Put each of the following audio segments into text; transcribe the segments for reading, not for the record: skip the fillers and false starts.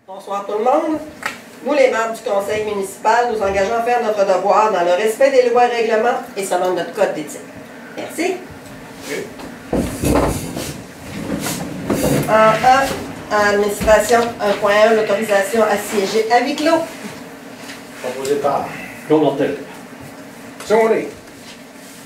Bonsoir tout le monde. Nous, les membres du conseil municipal, nous engageons à faire notre devoir dans le respect des lois et règlements et selon notre code d'éthique. Merci. Oui. En administration 1.1, l'autorisation à siéger à huis clos. Proposé par Claude Hortel. Sonné.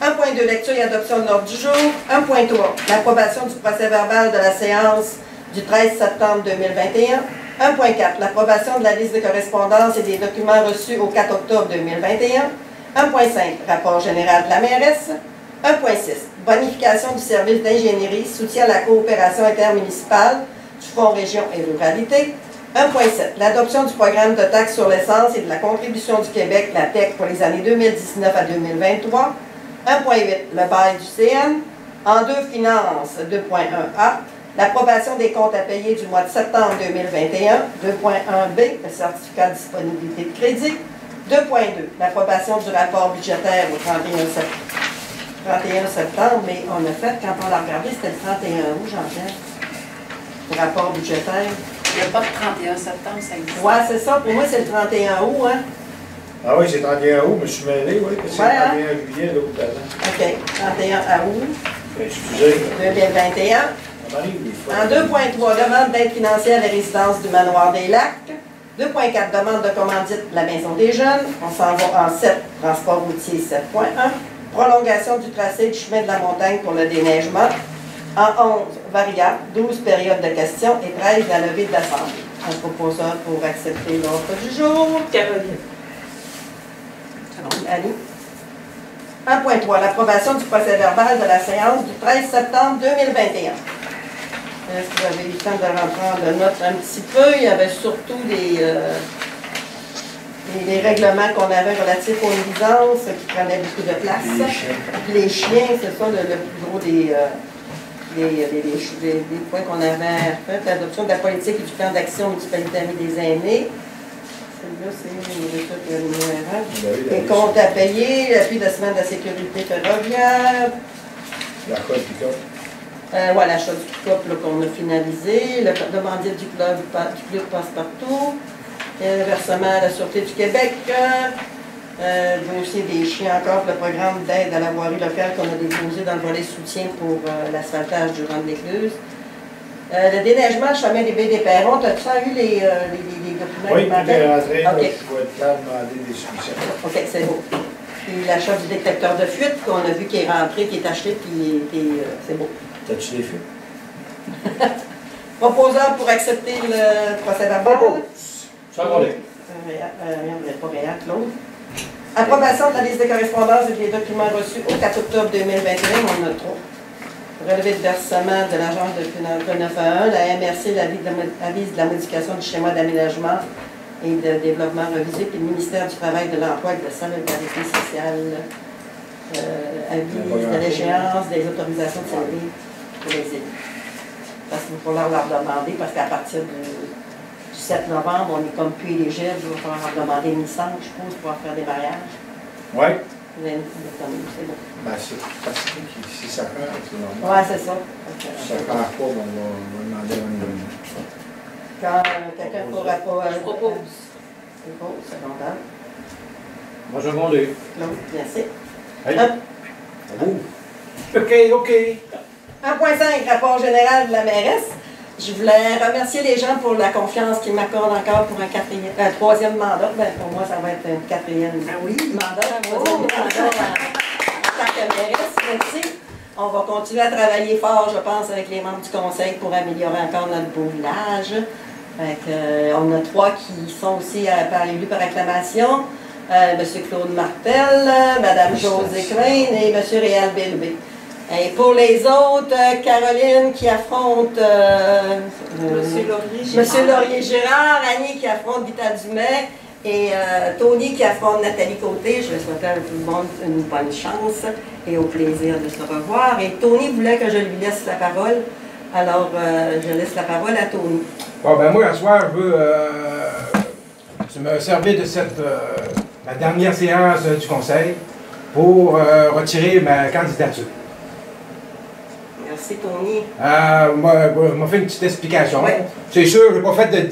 1.2, lecture et adoption de l'ordre du jour. 1.3, l'approbation du procès verbal de la séance du 13 septembre 2021. 1.4, l'approbation de la liste de correspondance et des documents reçus au 4 octobre 2021. 1.5, rapport général de la mairesse. 1.6, bonification du service d'ingénierie, soutien à la coopération intermunicipale du Fonds Région et Ruralité. 1.7, l'adoption du programme de taxe sur l'essence et de la contribution du Québec, la TEC, pour les années 2019 à 2023. 1.8, le bail du CN. En 2, finances 2.1a, l'approbation des comptes à payer du mois de septembre 2021. 2.1b, le certificat de disponibilité de crédit. 2.2, l'approbation du rapport budgétaire au 31 septembre, mais on a fait, quand on l'a regardé, c'était le 31 août, Jean-Pierre. Le rapport budgétaire. Il n'y a pas de 31 septembre, ça existe. Ouais, c'est ça. Pour moi, c'est le 31 août, hein? Ah oui, c'est 31 août, je me suis mêlé, oui, parce que c'est Ouais, hein? 31 juillet, l'autre avant. OK. 31 août Excusez. 2021. On arrive des fois. En 2.3, demande d'aide financière à la résidence du Manoir des Lacs. 2.4, demande de commandite de la Maison des Jeunes. On s'en va en 7, transport routier 7.1. Prolongation du tracé du chemin de la montagne pour le déneigement. En 11, variable, 12 périodes de questions et 13, la levée de l'Assemblée. Un proposeur pour accepter l'ordre du jour. Caroline. Allez. 1.3, l'approbation du procès verbal de la séance du 13 septembre 2021. Est-ce que vous avez eu le temps de reprendre de notes un petit peu? Il y avait surtout les règlements qu'on avait relatifs aux nuisances qui prenaient beaucoup de place. Les chiens, c'est ça le plus gros des points qu'on avait fait. L'adoption de la politique et du plan d'action municipalité amie des aînés. Celle-là, c'est le numéraire. Les comptes à payer, l'appui de la semaine de la sécurité ferroviaire. L'achat du pick-up. Voilà, l'achat du pick-up qu'on a finalisé. Le demandier du club passe-partout. Le versement à la Sûreté du Québec. Dossier des chiens encore, le programme d'aide à la voirie locale qu'on a déposé dans le volet soutien pour l'asphaltage du rang de l'Écluse. Le déneigement, chemin des baies des Perrons, as-tu eu les documents? Oui, tout est rentré, OK. je vais être là demander des solutions. OK, c'est beau. Puis l'achat du détecteur de fuite qu'on a vu qui est rentré, qui est acheté, puis c'est beau. T'as-tu des fuites? Proposeur pour accepter le procès verbal. Ça va aller. Pas réel, Claude. Approbation de la liste de correspondance et des documents reçus au 4 octobre 2021, on en a 3. Relevé de versement de l'agence de finance 911, la MRC, l'avis de la modification du schéma d'aménagement et de développement revisé, puis le ministère du Travail, de l'Emploi et de la Solidarité sociale, avis de l'échéance des autorisations de servir pour les élus. Parce qu'il va falloir leur demander, parce qu'à partir du 7 novembre, on est comme plus éligible, il va falloir leur demander une licence, je suppose, pour pouvoir faire des mariages. Oui. C'est bon. Ben, c'est parce que si ça prend, c'est normal. Ouais, c'est ça. Si ça prend pas, on va demander un renouvellement. Quand quelqu'un pourra pas. Je propose. C'est beau, secondaire. Moi, je demande. Claude, merci. Hey. OK. 1.5, rapport général de la mairesse. Je voulais remercier les gens pour la confiance qu'ils m'accordent encore pour un troisième mandat. Ben, pour moi, ça va être un quatrième mandat. Troisième mandat en tant que mairesse. Merci. On va continuer à travailler fort, je pense, avec les membres du conseil pour améliorer encore notre beau village. On a 3 qui sont aussi élus par acclamation. M. Claude Martel, Mme Josée Klein et M. Réal Bélubé. Et pour les autres, Caroline qui affronte Monsieur Laurier-Gérard, Annie qui affronte Vita Dumais et Tony qui affronte Nathalie Côté. Je vais souhaiter à tout le monde une bonne chance et au plaisir de se revoir. Et Tony voulait que je lui laisse la parole, alors je laisse la parole à Tony. Bon, ben moi, ce soir, je veux me servir de ma dernière séance du conseil pour retirer ma candidature. Merci, Tony. M'a fait une petite explication. Ouais. C'est sûr, je n'ai pas fait de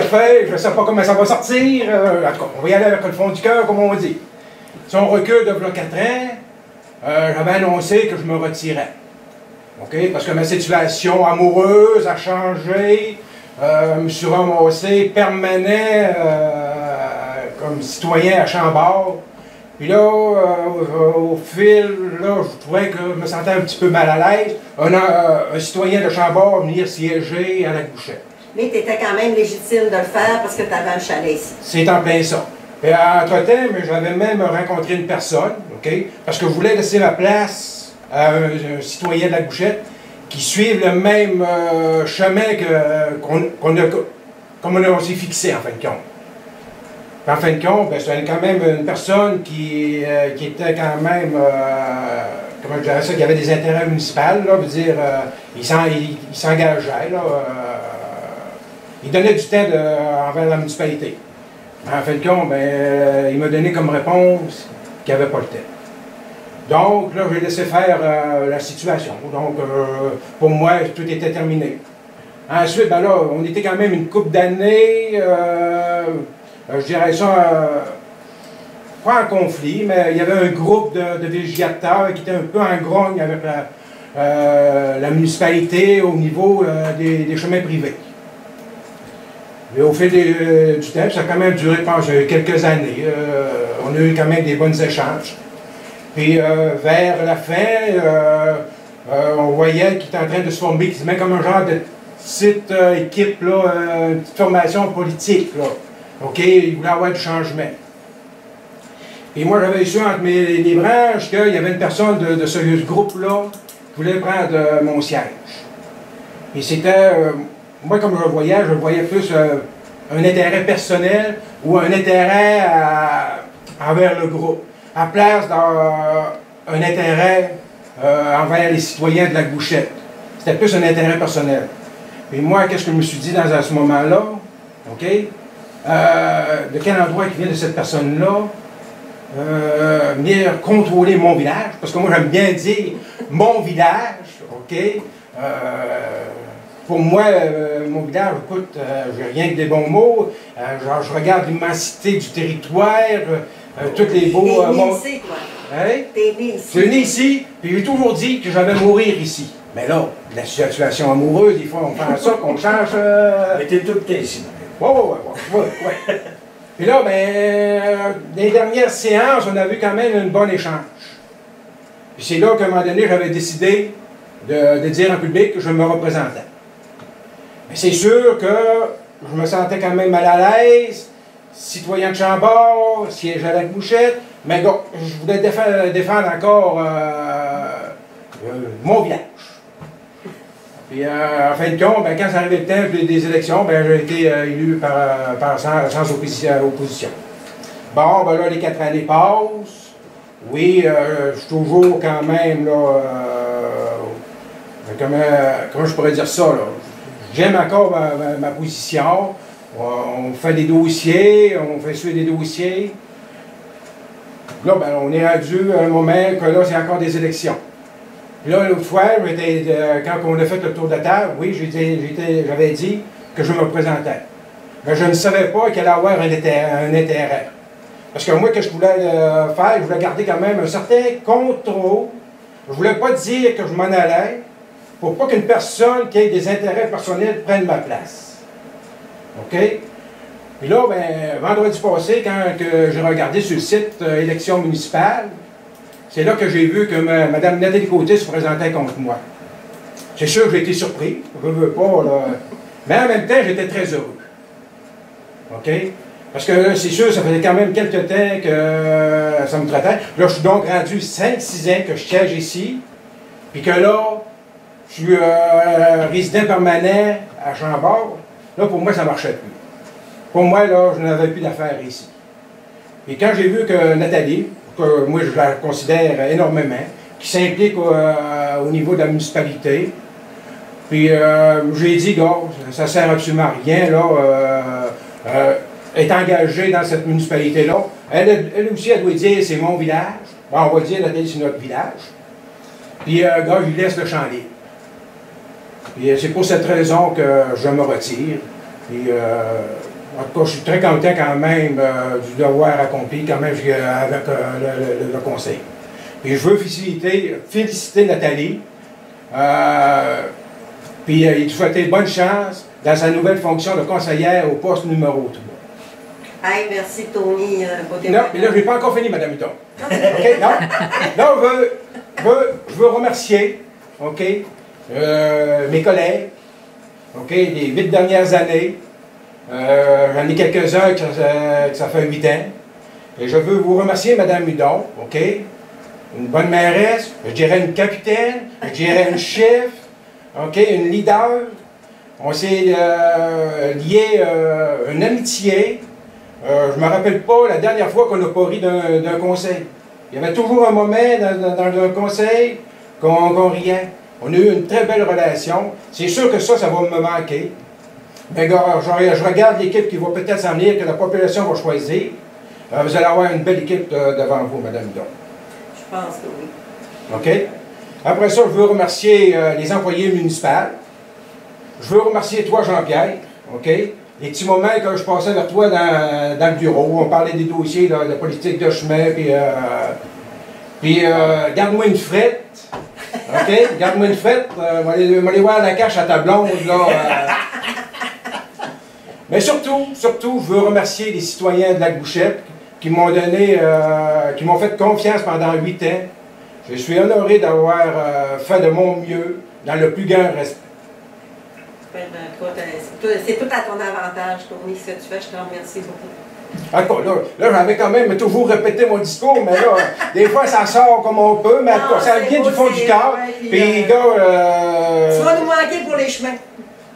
feuilles, je ne sais pas comment ça va sortir. En tout cas, on va y aller avec le fond du cœur, comme on dit. Si on recule de 4 ans, j'avais annoncé que je me retirais. OK? Parce que ma situation amoureuse a changé. Je me suis ramassé permanent comme citoyen à Chambord. Puis là, au fil, là, je trouvais que je me sentais un petit peu mal à l'aise. Un citoyen de Chambord venir siéger à la Gouchette. Mais tu étais quand même légitime de le faire parce que tu avais un chalet ici. C'est en plein ça. Et entre-temps, j'avais même rencontré une personne, OK? Parce que je voulais laisser ma place à un citoyen de la Gouchette qui suive le même chemin qu'on s'est fixé, en fin de compte. En fin de compte, c'était quand même une personne qui était quand même, comment je dirais ça, qui avait des intérêts municipaux, là, veut dire, il s'engageait, là, il donnait du temps envers la municipalité. En fin de compte, il m'a donné comme réponse qu'il n'avait pas le temps. Donc, là, j'ai laissé faire la situation. Donc, pour moi, tout était terminé. Ensuite, là, on était quand même une couple d'années, je dirais ça, pas en conflit, mais il y avait un groupe de villégiateurs qui était un peu en grogne avec la municipalité au niveau des chemins privés. Mais au fil du temps, ça a quand même duré, je pense, quelques années. On a eu quand même des bons échanges. Puis vers la fin, on voyait qu'il était en train de se former, qu'il se met comme un genre de petite équipe, là, une petite formation politique, là. OK, il voulait avoir du changement. Et moi, j'avais su entre les branches qu'il y avait une personne de ce groupe-là qui voulait prendre mon siège. Et c'était, moi, comme je le voyais plus un intérêt personnel ou un intérêt envers le groupe, à place d'un intérêt envers les citoyens de la Gouchette. C'était plus un intérêt personnel. Et moi, qu'est-ce que je me suis dit dans ce moment-là? OK? De quel endroit qui vient de cette personne-là, venir contrôler mon village, parce que moi j'aime bien dire mon village, OK? Pour moi, mon village, écoute, j'ai rien que des bons mots, je regarde l'immensité du territoire, tous les beaux... T'es né ici, quoi. Hein? T'es né ici. Je suis né ici, puis j'ai toujours dit que j'allais mourir ici. Mais là, la situation amoureuse, des fois, on fait ça, qu'on change... Mais t'es tout le temps ici. Ouais. Puis là, dans les dernières séances, on a vu quand même un bon échange. Puis c'est là qu'à un moment donné, j'avais décidé de dire en public que je me représentais. Mais c'est sûr que je me sentais quand même mal à l'aise, citoyen de Chambord, siège à la Gouchette, mais je voulais défendre encore mon village. Puis en fin de compte, quand ça arrivait le temps des élections, j'ai été élu sans opposition. Bon, là, les 4 années passent. Oui, je suis toujours quand même, là, comment je pourrais dire ça, là? J'aime encore ma position. On fait des dossiers, on fait suivre des dossiers. Là, on est rendu à un moment que là, c'est encore des élections. Puis là, l'autre fois, quand on a fait le tour de table, oui, j'avais dit que je me présentais. Mais je ne savais pas qu'il allait avoir un intérêt. Parce que moi, ce que je voulais faire, je voulais garder quand même un certain contrôle. Je ne voulais pas dire que je m'en allais pour pas qu'une personne qui ait des intérêts personnels prenne ma place. OK? Puis là, vendredi passé, quand j'ai regardé sur le site élection municipale, c'est là que j'ai vu que Mme Nathalie Côté se présentait contre moi. C'est sûr que j'ai été surpris, je ne veux pas, là. Mais en même temps, j'étais très heureux. OK? Parce que c'est sûr, ça faisait quand même quelques temps que ça me traitait. Là, je suis donc rendu 5-6 ans que je siège ici, puis que là, je suis résident permanent à Chambord. Là, pour moi, ça ne marchait plus. Pour moi, là, je n'avais plus d'affaires ici. Et quand j'ai vu que Nathalie, que moi je la considère énormément, qui s'implique au niveau de la municipalité, puis j'ai dit, gars, ça ne sert absolument à rien, là, est engagée dans cette municipalité-là. Elle aussi, elle doit dire, c'est mon village. Bon, on va dire, Nathalie, c'est notre village. Puis, gars, je lui laisse le champ libre. Puis, c'est pour cette raison que je me retire. Puis, en tout cas, je suis très content quand même du devoir accompli, quand même, avec le conseil. Puis, je veux féliciter Nathalie. Puis, il te souhaiter bonne chance dans sa nouvelle fonction de conseillère au poste numéro 3. Hey, merci Tony. Non, mais là, je n'ai pas encore fini, Mme Hutton. OK? Non? Là, je veux remercier, OK, mes collègues, OK, les 8 dernières années. J'en ai quelques-uns que ça fait 8 ans. Et je veux vous remercier, Mme Hudon, OK? Une bonne mairesse, je dirais une capitaine, je dirais une chef, OK, une leader. On s'est lié une amitié. Je ne me rappelle pas la dernière fois qu'on a pas ri d'un conseil. Il y avait toujours un moment dans un conseil qu'on riait. On a eu une très belle relation. C'est sûr que ça va me manquer. Mais je regarde l'équipe qui va peut-être s'en venir, que la population va choisir. Vous allez avoir une belle équipe devant vous, Mme Hudon. Je pense que oui. OK? Après ça, je veux remercier les employés municipaux. Je veux remercier toi, Jean-Pierre. OK? Les petits moments que je passais vers toi dans le bureau, on parlait des dossiers, là, de la politique de chemin, puis garde-moi une frette. OK? Garde-moi une frette. Je vais aller voir la cache à ta blonde, là. Mais surtout, je veux remercier les citoyens de Lac-Bouchette qui m'ont donné, qui m'ont fait confiance pendant 8 ans. Je suis honoré d'avoir fait de mon mieux dans le plus grand respect. C'est tout à ton avantage, Tony, ce que tu fais. Je te remercie beaucoup. Encore, là j'avais quand même toujours répété mon discours, mais là, des fois, ça sort comme on peut, mais non, ça vient du fond du cœur. Puis, gars... Tu vas nous manquer pour les chemins.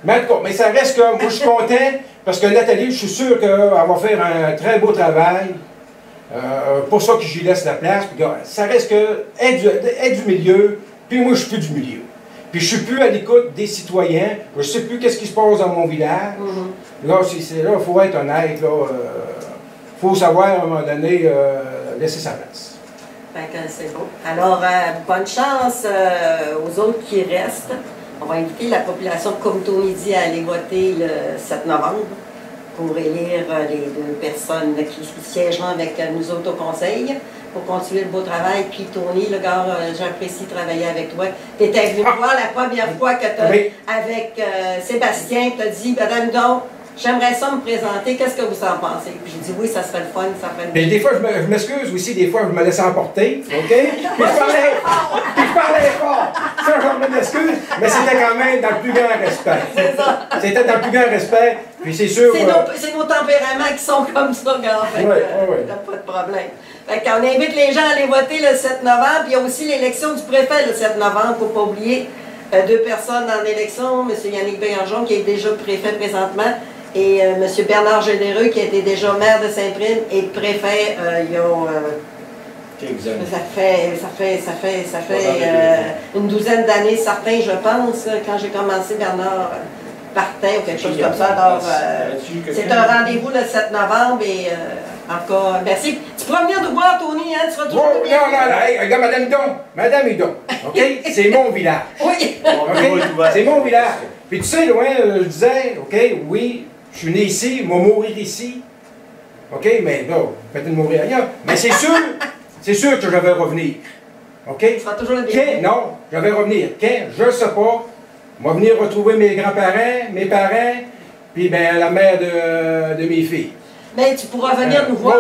Mais en tout cas, mais ça reste que moi, je suis content, parce que Nathalie, je suis sûr qu'elle va faire un très beau travail. Pour ça que j'y laisse la place. Puis, gars, ça reste que être du milieu, puis moi, je suis plus du milieu. Puis je suis plus à l'écoute des citoyens. Je ne sais plus qu'est-ce qui se passe dans mon village. Là, il faut être honnête. Il faut savoir, à un moment donné, laisser sa place. C'est beau. Alors, bonne chance aux autres qui restent. On va inviter la population, comme Tony dit, à aller voter le 7 novembre pour élire les 2 personnes qui siégeront avec nous autres au conseil, pour continuer le beau travail. Puis Tony, le gars, j'apprécie travailler avec toi. Tu étais venu me voir la première fois que tu avec Sébastien, tu as dit, Madame Hudon, j'aimerais ça me présenter, qu'est-ce que vous en pensez? Puis j'ai dit oui, ça serait le fun, ça ferait le des fois, je m'excuse aussi, des fois, je me laisse emporter, OK? Puis je parlais fort. Ça, je m'excuse, mais c'était quand même dans le plus grand respect. C'est ça. C'était dans le plus grand respect, puis c'est sûr... C'est nos tempéraments qui sont comme ça, gars. Oui, pas de problème. Fait qu'on invite les gens à aller voter le 7 novembre, puis il y a aussi l'élection du préfet le 7 novembre, il ne faut pas oublier 2 personnes en élection, M. Yannick Bergeron, qui est déjà préfet présentement, et M. Bernard Généreux, qui était déjà maire de Saint-Prime et préfet il y a... ça fait une douzaine d'années, certains, je pense, quand j'ai commencé, Bernard partait ou quelque chose comme ça. Alors, c'est un rendez-vous le 7 novembre et encore, merci. Tu pourras venir nous voir, Tony, hein? Tu seras toujours bien. Non, regarde, Madame Hudon, OK? C'est mon village. Oui. OK? C'est mon village. Puis tu sais, loin, je disais, OK, oui, je suis né ici, je vais mourir ici. OK, mais là, peut-être mourir ailleurs. Mais c'est sûr que je vais revenir. OK? Tu seras toujours le bienvenu. Non, je vais revenir. Quand? Je ne sais pas. Je vais venir retrouver mes grands-parents, mes parents, puis ben, la mère de mes filles. Mais tu pourras venir nous voir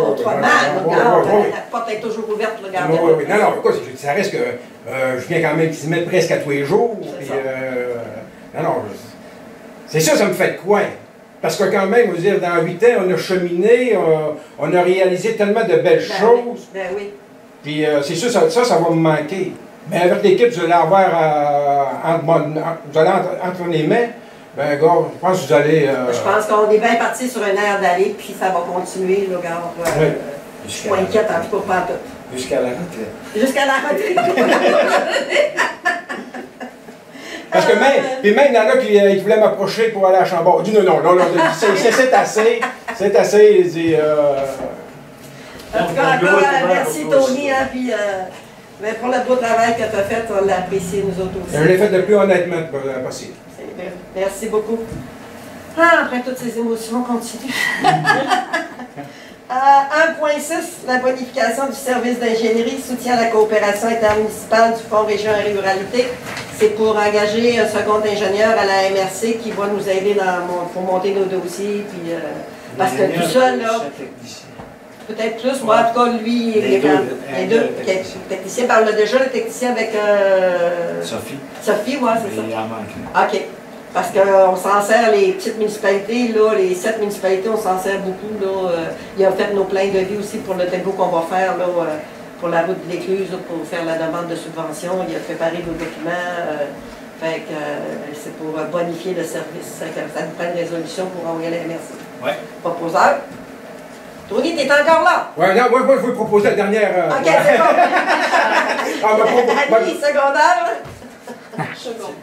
autrement. La porte est toujours ouverte, le gardien. Non, écoute, ça reste que je viens quand même s'y mettre presque à tous les jours. Puis, c'est ça me fait de quoi? Parce que quand même, vous dire, dans 8 ans, on a cheminé, on a réalisé tellement de belles choses. Ben oui. Puis c'est sûr, ça va me manquer. Mais avec l'équipe, vous allez avoir entre les mains. Ben, gars, je pense que vous allez... Je pense qu'on est bien parti sur un air d'aller, puis ça va continuer, là, gars. Je suis pas inquiète, en tout cas, pas tout. Jusqu'à la retraite. Jusqu'à la retraite. Parce que même, puis même, il y en a qui voulaient m'approcher pour aller à Chambord. Il dit non, c'est assez, c'est assez. Il dit... En tout cas, encore, merci Tony, hein, puis Mais pour le beau travail que tu as fait, on l'a apprécié nous autres aussi. Je l'ai fait le plus honnêtement possible. Merci beaucoup. Ah, après toutes ces émotions, on continue. 1.6, la bonification du service d'ingénierie, soutien à la coopération intermunicipale du Fonds Région et Ruralité. C'est pour engager un second ingénieur à la MRC qui va nous aider pour monter nos dossiers. Puis, parce que tout ça, là, peut-être plus, moi en tout cas, lui, il est les deux. Technicien, parle déjà le technicien avec Sophie. Sophie, ouais, c'est ça. Il en manque. OK. Parce qu'on s'en sert, les petites municipalités, là, les 7 municipalités, on s'en sert beaucoup. Là, il a fait nos pleins de vie aussi pour le dépôt qu'on va faire là, pour la route de l'Écluse, pour faire la demande de subvention. Il a préparé nos documents. C'est pour bonifier le service. Ça nous prend une résolution pour envoyer la MRC. Oui. Proposeur. Tony, t'es encore là? Oui, non, moi, je vais proposer la dernière. OK, c'est bon. Annie, secondaire.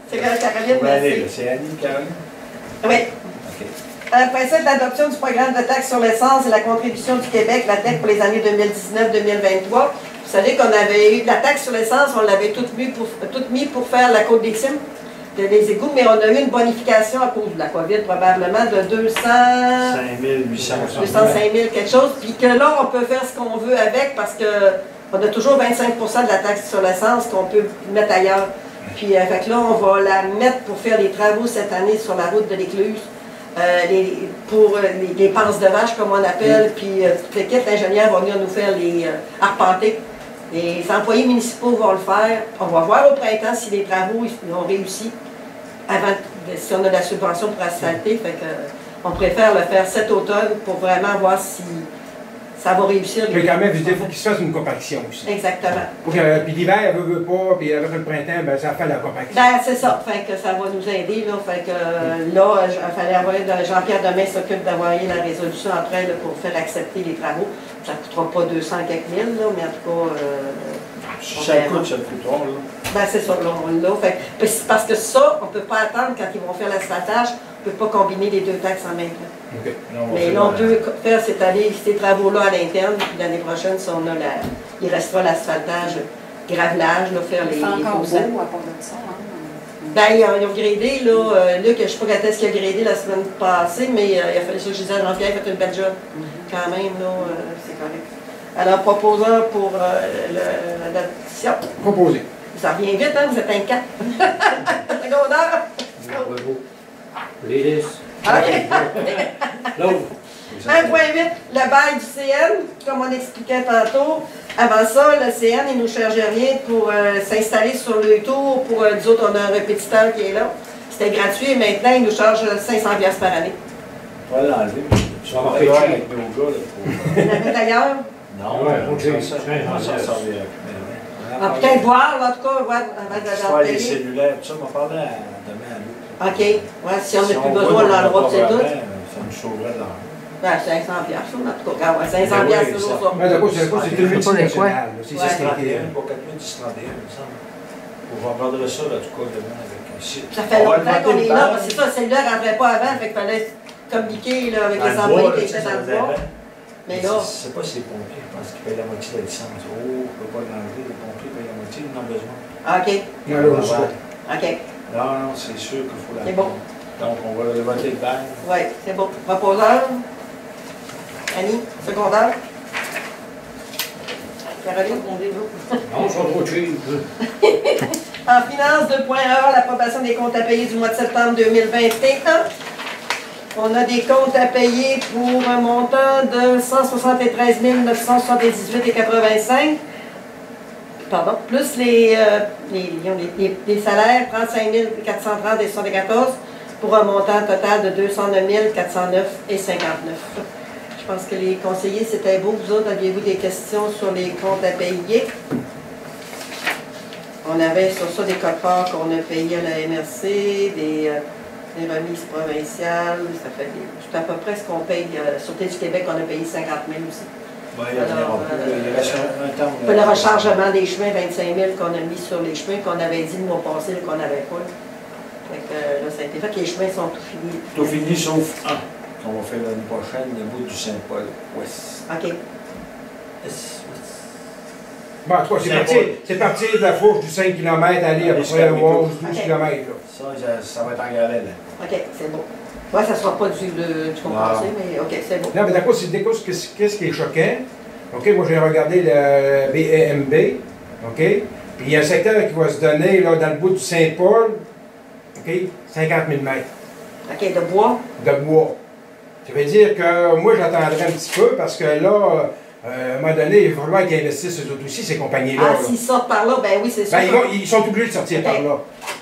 C'est Caroline, merci. C'est Annie, Caroline? Oui. OK. Principe d'adoption du programme de taxe sur l'essence et la contribution du Québec, la TEC pour les années 2019-2023. Vous savez qu'on avait eu de la taxe sur l'essence, on l'avait toute mis pour faire la côte des cimes, des égouts, mais on a eu une bonification à cause de la COVID, probablement de 5 800. 205 000 quelque chose, puis que là, on peut faire ce qu'on veut avec parce qu'on a toujours 25 de la taxe sur l'essence qu'on peut mettre ailleurs. Puis fait que là, on va la mettre pour faire les travaux cette année sur la route de l'Écluse, pour les panses de vache, comme on appelle, puis toute l'équipe d'ingénieurs va venir nous faire les arpenter. Les employés municipaux vont le faire. On va voir au printemps si les travaux ils ont réussi, si on a de la subvention pour asphalter. Fait que, on préfère le faire cet automne pour vraiment voir si ça va réussir. Puis quand même, il faut qu'il se fasse une compaction aussi. Exactement. Puis l'hiver, elle veut pas, puis avec le printemps, ben, ça fait la compaction. Ben, c'est ça. Fait que ça va nous aider. Là. Fait que là, il fallait envoyer, Jean-Pierre demain s'occupe d'envoyer la résolution après là, pour faire accepter les travaux. Ça ne coûtera pas 200 quelques mille, là, mais en tout cas. Si ça coûte, ça coûtera, là. Ben, c'est ça, là, on l'a. Fait parce que ça, on ne peut pas attendre quand ils vont faire l'asphaltage, on ne peut pas combiner les deux taxes en même temps. Okay. Mais là, on peut faire cette année ces travaux-là à l'interne, puis l'année prochaine, si on a il restera l'asphaltage, gravelage, là, faire les encore causants. beau à part de ça, hein? Ben, ils ont gradé, là, Luc, je ne sais pas quand est-ce qu'il a gradé la semaine passée, mais il a fallu ça, je disais à Jean-Pierre, il a fait une belle job. Quand même, là, c'est correct. Alors, proposeur pour l'adoption. Proposé. Ça revient vite, hein, vous êtes un 4. Secondaire. Bravo. Les OK. 1.8, le bail du CN, comme on expliquait tantôt. Avant ça, le CN, il ne nous chargeait rien pour s'installer sur le tour. Pour nous autres, on a un répétiteur qui est là. C'était gratuit et maintenant, il nous charge 500$ par année. On va l'enlever. Tu vas marquer avec nos gars, là. On la met ailleurs. Non, Ouais, on ok. va s'en servir. On va peut-être voir, là, en tout cas, ouais, avant de Faire les payer. cellulaires, tout ça, on va parler demain à Luc. OK. Ouais, si on n'a plus besoin, on l'endroit, c'est tout. Ça nous sauverait de l'argent. Ben, 500$, ça, en tout cas. Ouais, 500$, c'est toujours ça. Mais d'abord, c'est une multinationale. C'est ça qui a été. 31, pas 4031, il me semble. On va regarder ça, là, en tout cas, demain avec un site. Ça fait longtemps qu'on est là, parce que c'est ça, celle-là ne rentrait pas avant, fait qu'il fallait communiquer là, avec les employés qui étaient dans le bois. Mais là. Je ne sais pas si les pompiers, je pense qu'ils payent la moitié de la licence. Oh, on ne peut pas l'enlever, les pompiers payent la moitié, ils en ont besoin. OK. Non, là, je sais pas. OK. Non, c'est sûr qu'il faut la. C'est bon. Donc, on va le voter le bail. Oui, c'est bon. Proposeur. Annie, secondaire. Caroline, on développe. Non, je vais trop cheap. En finance 2.1, l'approbation des comptes à payer du mois de septembre 2021. On a des comptes à payer pour un montant de 173 978,85. Pardon. Plus les salaires, 35 430,74 pour un montant total de 209 409,59. Je pense que les conseillers, c'était beau. Vous autres, aviez-vous des questions sur les comptes à payer? On avait sur ça des codes-parts qu'on a payés à la MRC, des remises provinciales. Ça fait tout à peu près ce qu'on paye. Sûreté du Québec, on a payé 50 000 aussi. Oui, il reste un temps. Le rechargement des chemins, 25 000 qu'on a mis sur les chemins, qu'on avait dit le mois passé qu'on n'avait pas. Fait que, là, ça a été fait. Les chemins sont tout finis. Tout fini sauf un qu'on va faire l'année prochaine, le bout du Saint-Paul ouest. OK. Bon, en tout cas, c'est parti de la fourche du 5 km, aller à peu près 11-12 km. Ça va être en galet, là. OK, c'est bon. Ouais, ça ne sera pas du compensé, mais OK, c'est bon. Non, mais d'accord, qu'est-ce qui est choquant? OK, moi j'ai regardé le BEMB, OK? Puis il y a un secteur qui va se donner là, dans le bout du Saint-Paul, OK? 50 000 mètres. OK, de bois. De bois. Ça veut dire que moi j'attendrai un petit peu parce que là, à un moment donné, il va falloir qu'ils investissent eux autres aussi, ces compagnies-là. Ah, là. s'ils sortent par là, ben oui, c'est sûr. Ben, ils sont obligés de sortir par là.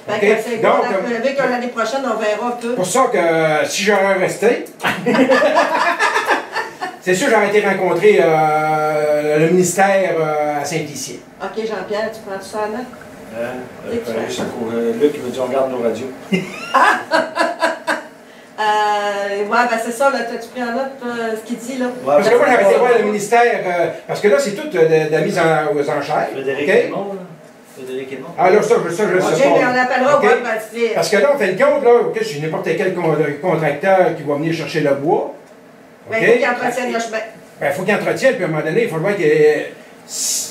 Fait OK? que c'est bon, avec l'année prochaine, on verra un peu. Pour ça que si j'aurais resté, c'est sûr j'aurais été rencontrer le ministère à Saint-Lycée. OK, Jean-Pierre, tu prends tout ça en note? Luc, il me dit on garde nos radios. Ouais, ben c'est ça, là, t'as-tu pris en note ce qu'il dit, là? Parce que moi, j'avais été voir le ministère, parce que là, c'est tout de la mise aux enchères. Frédéric OK? Edmond, là. Frédéric Edmond. Ah là, ça, je sais OK, pas. mais on appellera OK? au parce que... Parce que là, en fin de compte, là, OK, j'ai n'importe quel contracteur qui va venir chercher le bois. Ben, OK? il faut qu'il entretienne le chemin. Ben, il faut qu'il entretienne, puis à un moment donné, il faut voir que...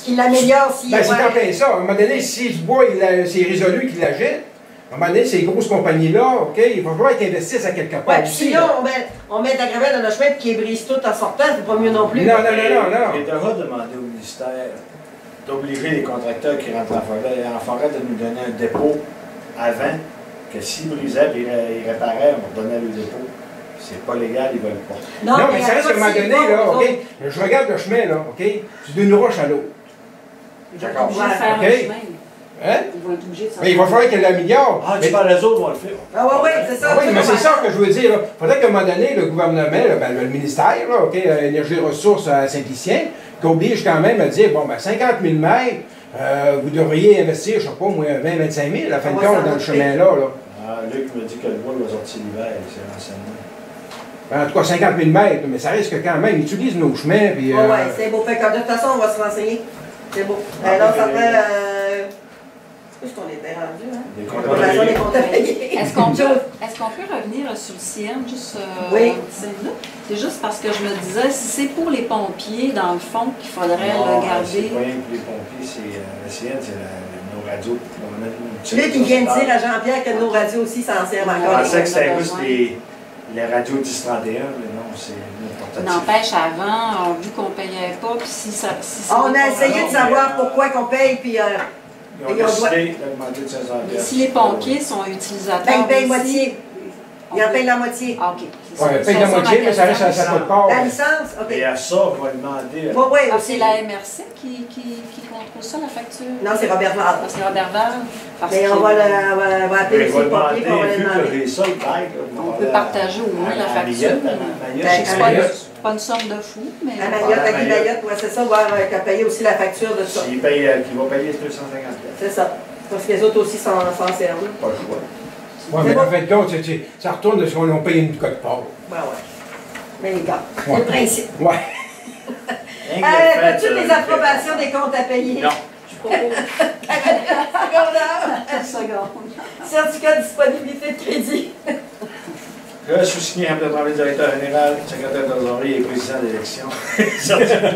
Qu'il l'améliore s'il Ben, c'est en plein ça. À un moment donné, si ce bois, c'est résolu qu'il la jette, à un moment donné, ces grosses compagnies-là, OK, il va falloir qu'ils investissent à quelque part Ouais, puis aussi. sinon, on met de la gravelle dans le chemin puis qu'ils brisent tout en sortant, c'est pas mieux non plus. Non. Il est déjà demandé au ministère d'obliger les contracteurs qui rentrent en forêt de nous donner un dépôt avant, que s'ils brisaient et ils réparaient, on leur donnait le dépôt. C'est pas légal, ils veulent pas. Non, mais ça reste qu'à un moment donné, là, OK, je regarde le chemin, là, OK, c'est d'une roche à l'autre. Ils vont être obligés de faire OK. le chemin. Hein? Ils vont être obligés de Mais il va falloir qu'il l'améliore. Ah, tu parles, les autres vont le faire. Ah ouais, c'est ça. Ah oui, mais c'est ça que je veux dire. Il faudrait qu'à un moment donné, le gouvernement, là, ben, le ministère, là, OK, Énergie et Ressources à Saint-Lycien, qui oblige quand même à dire, bon, ben, 50 000 mètres, vous devriez investir, je sais pas, moi, 20-25 000, à fin de compte, dans le chemin-là. Là. Ah, Luc me dit que le bois va sortir l'hiver, c'est renseignement. Ben, en tout cas, 50 000 mètres, mais ça risque quand même, ils utilisent nos chemins. Puis, Ouais, c'est beau. Fait que de toute façon, on va se renseigner. C'est beau. Alors, ça fait... Où est-ce qu'on était rendu, hein? Des Des comptes à payer. Est-ce qu'on peut revenir sur le CIEM juste Oui. 5 minutes? C'est juste parce que je me disais, si c'est pour les pompiers, dans le fond, qu'il faudrait le C'est garder. pas rien que les pompiers, c'est la CN, c'est nos radios. Luc, il vient de dire à Jean-Pierre que nos radios aussi s'en servent Je encore. pensais que c'était on a juste les radios 1031, mais non, c'est une portative. N'empêche, avant, vu qu'on ne payait pas, puis si ça... On a essayé de savoir pourquoi qu'on paye, puis... Ils ont décidé d'augmenter de 500 Mais si les pompiers sont utilisateurs Ben, ils payent aussi, moitié. Ils en payent la moitié. Ah, OK. Ouais, ils payent la moitié, mais ça reste à sa cote part. La licence, OK. Et à ça, on va demander. Oui, Ah, aussi. c'est la MRC qui contrôle ça, la facture? Non, c'est Robert Vard. Ah, c'est Robert Vard. Parce Mais que on va appeler On aussi va le pompier, puis on va demander, les vu demander. que les sols payent. on peut partager au moins la facture. Ben, C'est pas une somme de fou, mais... À Mayotte, à Guy Mayotte, ouais, c'est ça, voir qu'à payer aussi la facture de ça. S'il paye, qu'il va payer 250 $. C'est ça. Parce que les autres aussi s'en servent. Pas le choix. Oui, mais en fin de compte, ça retourne de ce qu'on a payé une cote part. Ben ouais. Mais les gars, c'est Ouais. le principe. Ouais. As-tu les approbations des comptes à payer? Non. Je propose Secondaire. une seconde. Certificat de disponibilité de crédit. Je suis signé en plein directeur général, secrétaire de trésorerie et président d'élection. Certificat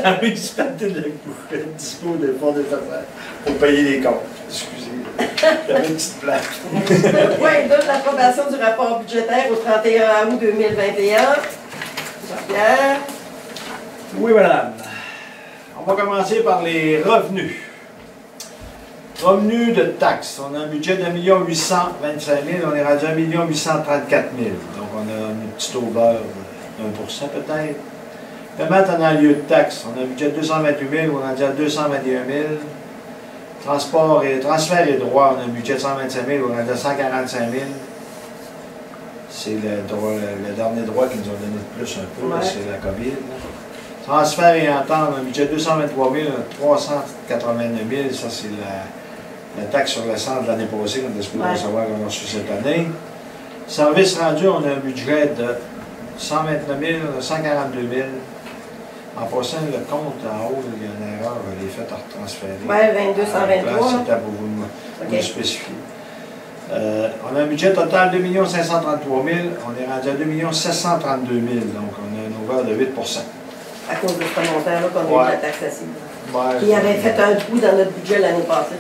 la municipalité de dispose des fonds des affaires pour payer les comptes. Excusez. J'avais une petite plaque. Point 2, l'approbation du rapport budgétaire au 31 août 2021. Jean-Pierre. Oui, madame. On va commencer par les revenus. Revenus de taxes. On a un budget de 1 825 000. On est rendu à 1 834 000. Donc, on a un petit over de 1% peut-être. Paiement en lieu de taxes. On a un budget de 228 000. On est rendu à 221 000. Transfert et droits. On a un budget de 125 000. On est rendu à 145 000. C'est le dernier droit qu'ils nous ont donné de plus un peu. Ouais. C'est la COVID. Là. Transfert et entente, un budget de 223 000, 389 000, ça c'est la taxe sur l'essence de l'année passée qu'on est supposé recevoir qu'on a reçu cette année. Service rendu, on a un budget de 129 000, 142 000. En passant, le compte en haut, il y a une erreur, elle est faite à retransférer. Oui, 22 123. C'était pour vous spécifier. On a un budget total de 2 533 000, on est rendu à 2 732 000, donc on a un over de 8 À cause de ce montant-là qu'on a eu de la taxation. Ouais, qui avait fait un trou dans notre budget l'année passée.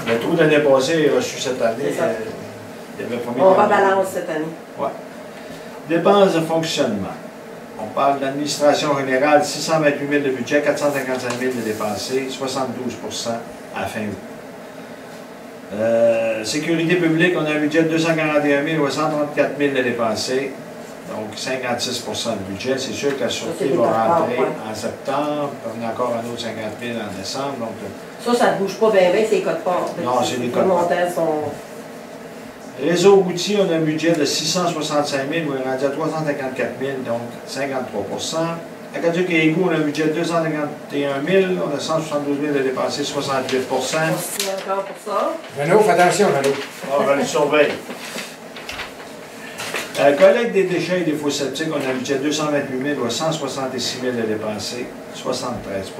Le trou de l'année passée est reçu cette année. C'est ça. Il avait promis On de- rebalance cette annne. Ouais. Dépenses de fonctionnement. On parle d'administration générale, 628 000 de budget, 455 000 de dépensés, 72 à la fin août. Sécurité publique, on a un budget de 241 000, 134 000 de dépensés, donc 56 du budget. C'est sûr que la sûreté c'est des va cotes-parts, rentrer ouais. en septembre, puis on a encore un autre 50 000 en décembre. Donc, Ça ne bouge pas bien, c'est les codes-parts. Non, c'est des Les cotes-parts. montants sont... réseau routier, on a un budget de 665 000, on est rendu à 354 000, donc 53 Aqueduc et Égout, on a un budget de 251 000, on a 172 000 de dépensés, 68 On se tient encore pour ça. Renaud, fais attention, Renaud. On va le surveiller. Collecte des déchets et des faux septiques, on a un budget de 228 000, 166 000 de dépensés, 73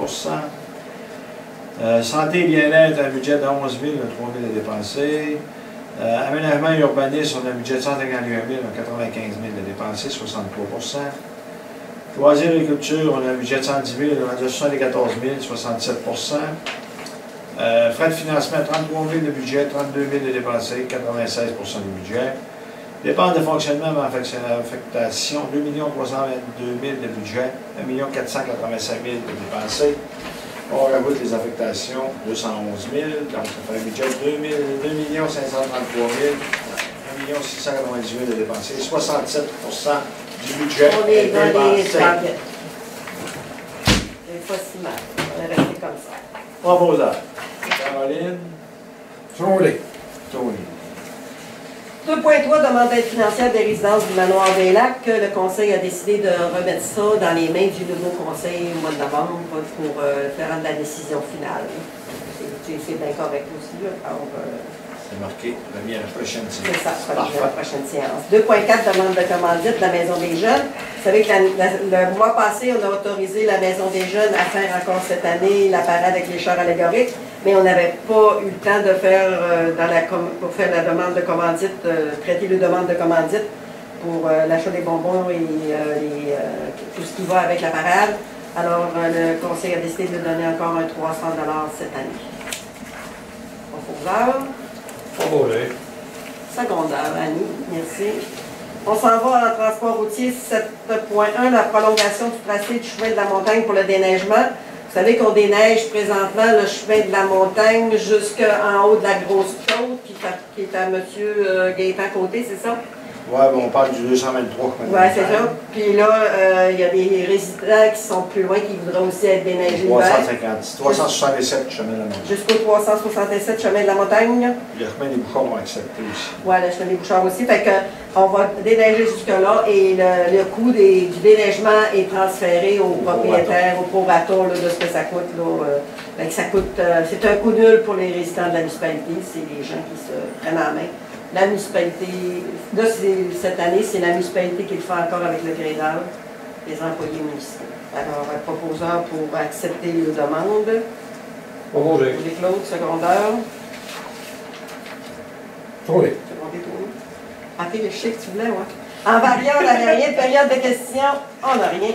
santé et bien-être, un budget de 11 000, 3 000 de dépensés. Aménagement et urbanisme, on a un budget de 151 000, 95 000 de dépensés, 63 Loisirs et agriculture, on a un budget de 110 000, on a 74 000, 67 frais de financement, 33 000 de budget, 32 000 de dépensés, 96 du budget. Dépenses de fonctionnement et affectation, 2 322 000 de budget, 1 485 000 de dépensés. On rajoute les affectations, 211 000, donc ça fait un budget de 2 533 000, 1 698 000 de dépensés, 67 du budget On est dans les dépensé. targets. C'est pas si mal. On est resté comme ça. Proposeur. Caroline, Frôlé. Tony. 2.3, demande d'aide financière des résidences du manoir des Lacs. Le conseil a décidé de remettre ça dans les mains du nouveau conseil au mois de novembre pour faire de la décision finale. C'est bien correct aussi. Là. Alors, C'est marqué, remis à la prochaine séance. c'est ça, ça va être la prochaine séance. 2.4, demande de commandite de la Maison des Jeunes. Vous savez que le mois passé, on a autorisé la Maison des Jeunes à faire encore cette année la parade avec les chars allégoriques, mais on n'avait pas eu le temps de faire, pour faire la demande de commandite, traiter les demandes de commandite pour l'achat des bonbons et tout ce qui va avec la parade. Alors, le conseil a décidé de donner encore un 300 $ cette année. Proposeur. Proposé. Secondaire, Annie, merci. On s'en va en transport routier 7.1, la prolongation du tracé du chemin de la montagne pour le déneigement. Vous savez qu'on déneige présentement le chemin de la montagne jusqu'en haut de la grosse côte qui est à M. Gaétan Côté, c'est ça? Oui, on parle du 223. Oui, c'est ça. Puis là, il y a des résidents qui sont plus loin qui voudraient aussi être déneigés l'hiver. 367 chemin de la montagne. Jusqu'au 367 chemin de la montagne. Le chemin des bouchons vont accepter aussi. Oui, le chemin des Bouchards aussi. Fait que on va déneiger jusque-là et le coût du déneigement est transféré au propriétaire, au prorata là, de ce que ça coûte. Là, ça coûte c'est un coût nul pour les résidents de la municipalité. C'est les gens qui se prennent en main. La municipalité, là, cette année, c'est la municipalité qui le fait encore avec le Grédal, les employés municipaux. Alors, un proposeur pour accepter les demandes. Proposé. Pour les Claude, secondaire. Frôlé. Secondé, Tony. Ah, t'es le chic, tu voulais, ouais. En variant, on n'avait rien. Période de questions, on n'a rien.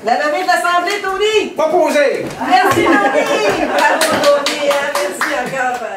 La levée de l'Assemblée, Tony! Proposé. Merci, Tony! Bravo, Tony! Hein? Merci encore.